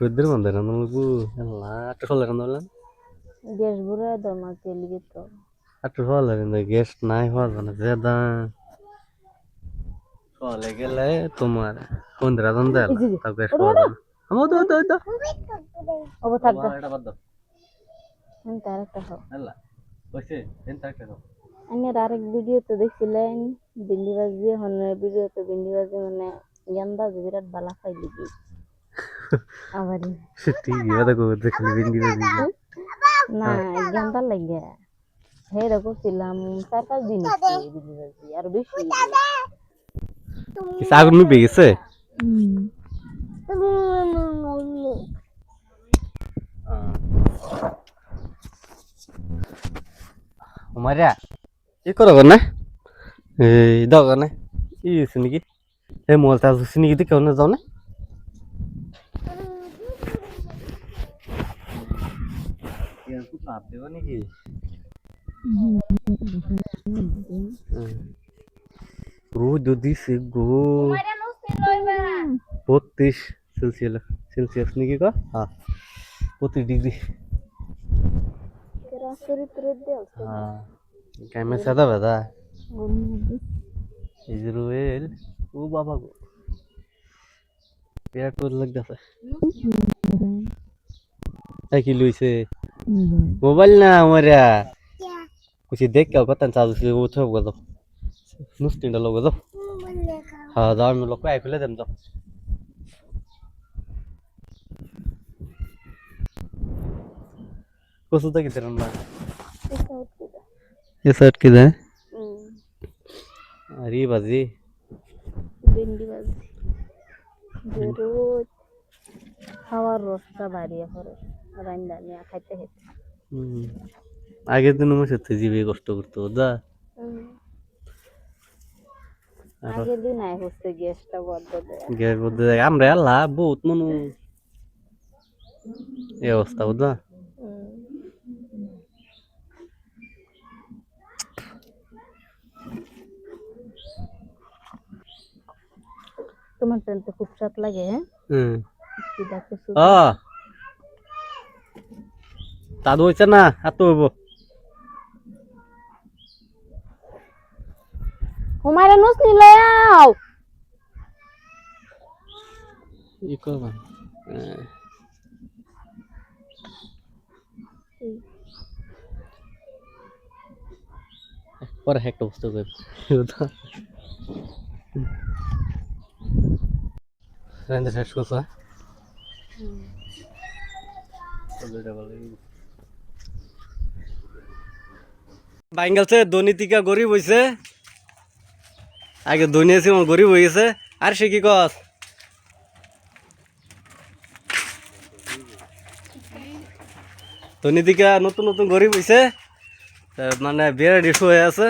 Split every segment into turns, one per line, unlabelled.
রোদ্রের মধ্যে রান্না ಎಲ್ಲ ಅಷ್ಟು ಸೊಲ್ಲ রান্না
গ্যাস ভরে দাও মাকে লিগে তো
ಅಷ್ಟು ಸೊಲ್ಲ গ্যাস নাই হওয়া না বেদা সলে গেলে তোমার 15 জন দেয়
এই যে
তাও গ্যাস
ওরে
পাওয়া
ওরে
যায় না আমার তো
ওবে থাক দা
এটা বাদ দাও
তার একটা খাও
আল্লাহ কইছে দেন তাকে দাও
আমি আরেক ভিডিওতে দেখছিলেন ভিন্ডি ভাজি হনের ভিডিওতে ভিন্ডি ভাজি মানে গেন্দা বিরাট বালা খাই লিগি আবার
ঠিক আছে কো দেখলি ভিন্ডি ভাজি
না গেন্দা লাগে হে করছিলাম 4-5 দিন ভিন্ডি ভাজি আর বেশি
কি আগুন নিভে গেছে মারিয়া কি করো না এই দাও না ই শুনি এই মোবাইল চার্জ শুনি কি কেউ না যাও না নাকি রোদ দিছে গো 32 সেলসিয়াস নাকি গো হ্যাঁ 32 ডিগ্রি হ্যাঁ কামে সাদা বাদা ইসরায়েল ও বাবা গো বিরাট করে লাগতেছে এই কি লইছে মোবাইল না আমারা कुछ देख के पता चालू से वो तो गलो नुस्ती डालो गलो हाँ दार में लोग को आई खुले दम तो कुछ तो किधर ना ये शर्ट किधर है अरे बाजी
ভিন্ডি ভাজি রোজ খাওয়ার রসটা বাড়িয়ে পড়ে রান্না নিয়ে খাইতে খাইতে
আগের দিন আমার সাথে জিভে কষ্ট করতো দা
আগের দিন আয় হচ্ছে গ্যাসটা বদ্ধ দেয়
গ্যাস বলতে আমরা আল্লাহ বহুত মনু এই অবস্থা বুঝলা
তোমার তো খুব স্বাদ লাগে
তা হইছে না এত হইব
হুমায়রা নুস নিলে আও
ই করবা পরে একটা বস্তু করব রান্না শেষ করছ বাইঙ্গালছে দনিতিকা গরিব হইছে আগে ধনী আছে গরিব হয়ে গেছে আর সে কি কস ধনীতিকা নতুন নতুন গরিব হয়েছে মানে বিরাট ইস্যু হয়ে আছে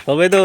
সবাই তো